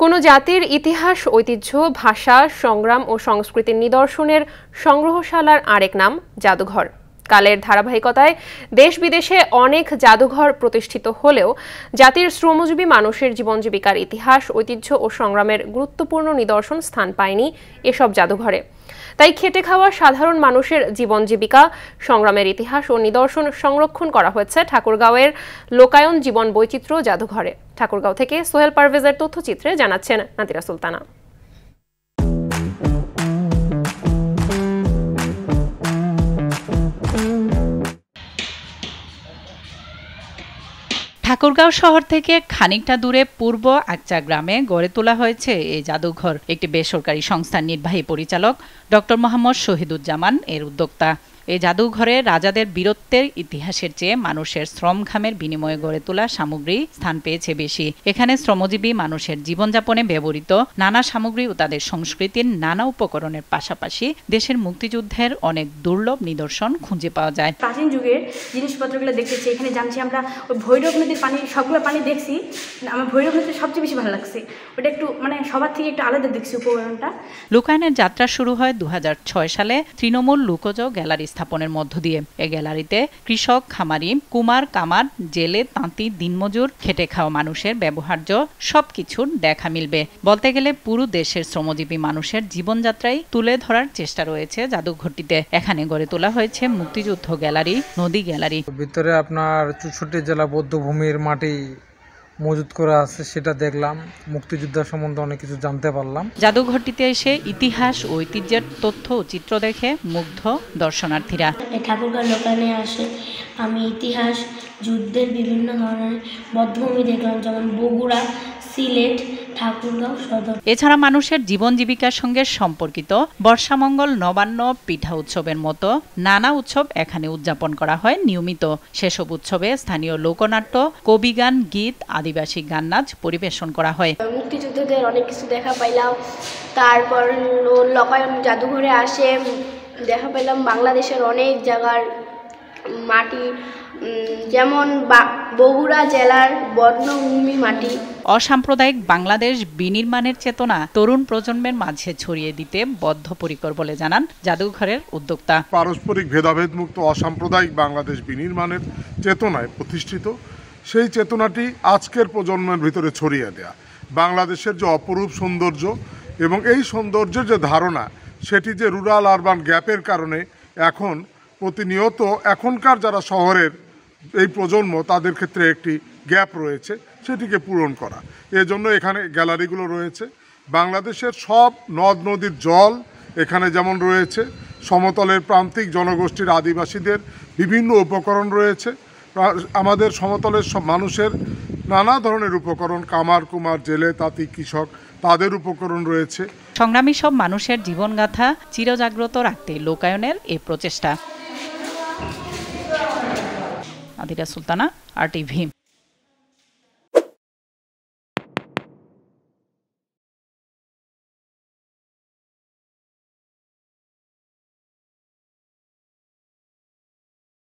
কোনো জাতির ইতিহাস, ঐতিহ্য, ভাষা, সংগ্রাম ও সংস্কৃতির নিদর্শনের সংগ্রহশালার আরেক নাম জাদুঘর। কালের ধারাবাহিকতায় দেশ বিদেশে অনেক জাদুঘর প্রতিষ্ঠিত হলেও জাতির শ্রমজীবী মানুষের জীবন জীবিকার ইতিহাস, ঐতিহ্য ও সংগ্রামের গুরুত্বপূর্ণ নিদর্শন স্থান পায়নি এসব জাদুঘরে। তাই খেটে খাওয়া সাধারণ মানুষের জীবন জীবিকা, সংগ্রামের ইতিহাস ও নিদর্শন সংরক্ষণ করা হয়েছে ঠাকুরগাঁওয়ের লোকায়ন জীবন বৈচিত্র্য জাদুঘরে। ঠাকুরগাঁও থেকে সোহেল পারভেজের তথ্যচিত্রে জানাচ্ছেন নাতিরা সুলতানা। ঠাকুরগাঁও শহর থেকে খানিকটা দূরে পূর্ব আকচা গ্রামে গড়ে তোলা হয়েছে এই জাদুঘর। একটি বেসরকারি সংস্থার নির্বাহী পরিচালক ডক্টর মোহাম্মদ শহীদুজ্জামান এর উদ্যোক্তা। এই জাদুঘরে রাজাদের বীরত্বের ইতিহাসের চেয়ে মানুষের শ্রম ঘামের বিনিময়ে গড়ে তোলা সামগ্রী স্থান পেয়েছে বেশি। এখানে শ্রমজীবী মানুষের জীবনযাপনে ব্যবহৃত নানা সামগ্রী ও তাদের সংস্কৃতির নানা উপকরণের পাশাপাশি দেশের মুক্তিযুদ্ধের অনেক দুর্লভ নিদর্শন খুঁজে পাওয়া যায়। প্রাচীন যুগের জিনিসপত্রগুলো দেখতেছি। এখানে জানছি আমরা ওই ভৈরব নদীর পানি, সবগুলো পানি দেখছি। আমার ভৈরব নদীতে সবচেয়ে বেশি ভালো লাগছে। ওটা একটু সবার থেকে একটু আলাদা দেখছি উপকরণটা। লোকায়নের যাত্রা শুরু হয় 2006 সালে তৃণমূল লুকোজ গ্যালারি স্থাপনের মধ্য দিয়ে। এ গ্যালারিতে কৃষক, খামারি, কুমার, কামার, জেলে, তাঁতি, দিনমজুর, খেটে খাওয়া মানুষের ব্যবহার্য সবকিছুর দেখা মিলবে। বলতে গেলে পুরো দেশের শ্রমজীবী মানুষের জীবনযাত্রাই তুলে ধরার চেষ্টা রয়েছে জাদুঘরটিতে। এখানে গড়ে তোলা হয়েছে মুক্তিযুদ্ধ গ্যালারি, নদী গ্যালারি। ভিতরে আপনার 64 জেলা বৌদ্ধভূমির মাটি মজুত করা আছে, সেটা দেখলাম। মুক্তিযুদ্ধের সম্বন্ধে অনেক কিছু জানতে পারলাম। জাদুঘরটিতে এসে ইতিহাস ও ঐতিহ্যের তথ্য ও চিত্র দেখে মুগ্ধ দর্শনার্থীরা। ঠাকুরগাঁও লোকায়নে আসে আমি ইতিহাস, যুদ্ধের বিভিন্ন ধরনের বধ্যভূমি দেখলাম, যেমন বগুড়া, সিলেট, ঠাকুরগাঁও সদর। এছাড়া মানুষের জীবন জীবিকার সঙ্গে সম্পর্কিত বর্ষামঙ্গল, নবান্ন, পিঠা উৎসবের মতো নানা উৎসব এখানে উদযাপন করা হয় নিয়মিত। সেসব উৎসবে স্থানীয় লোকনাট্য, কবিগান, গীত, আদিবাসী গান নাচ পরিবেশন করা হয়। মুক্তিযুদ্ধদের অনেক কিছু দেখা পাইলাম। তারপর লোকায়ন জাদুঘরে আসে দেখা পেলাম বাংলাদেশের অনেক জায়গার মাটি, যেমন বগুড়া জেলার বর্ণভূমি মাটি। অসাম্প্রদায়িক বাংলাদেশ বিনির্মাণের চেতনা তরুণ প্রজন্মের মাঝে ছড়িয়ে দিতে বদ্ধপরিকর বলে জানান জাদুঘরের উদ্যোক্তা। পারস্পরিক ভেদাভেদ মুক্ত অসাম্প্রদায়িক বাংলাদেশ বিনির্মাণের চেতনায় প্রতিষ্ঠিত। সেই চেতনাটি আজকের প্রজন্মের ভিতরে ছড়িয়ে দেয়া, বাংলাদেশের যে অপরূপ সৌন্দর্য এবং এই সৌন্দর্যের যে ধারণা, সেটি যে রুরাল আরবান গ্যাপের কারণে এখন প্রতিনিয়ত এখনকার যারা শহরের এই প্রজন্ম, তাদের ক্ষেত্রে একটি গ্যাপ রয়েছে, সেটিকে পূরণ করা। এজন্য এখানে গ্যালারিগুলো রয়েছে। বাংলাদেশের সব নদ নদীর জল এখানে যেমন রয়েছে, সমতলের প্রান্তিক জনগোষ্ঠীর আদিবাসীদের বিভিন্ন উপকরণ রয়েছে, আমাদের সমতলের সব মানুষের নানা ধরনের উপকরণ, কামার, কুমার, জেলে, তাঁতি, কৃষক, তাদের উপকরণ রয়েছে। সংগ্রামী সব মানুষের জীবনগাথা চিরজাগ্রত রাখতে লোকায়নের এই প্রচেষ্টা। নাতিরা সুলতানা, RTV।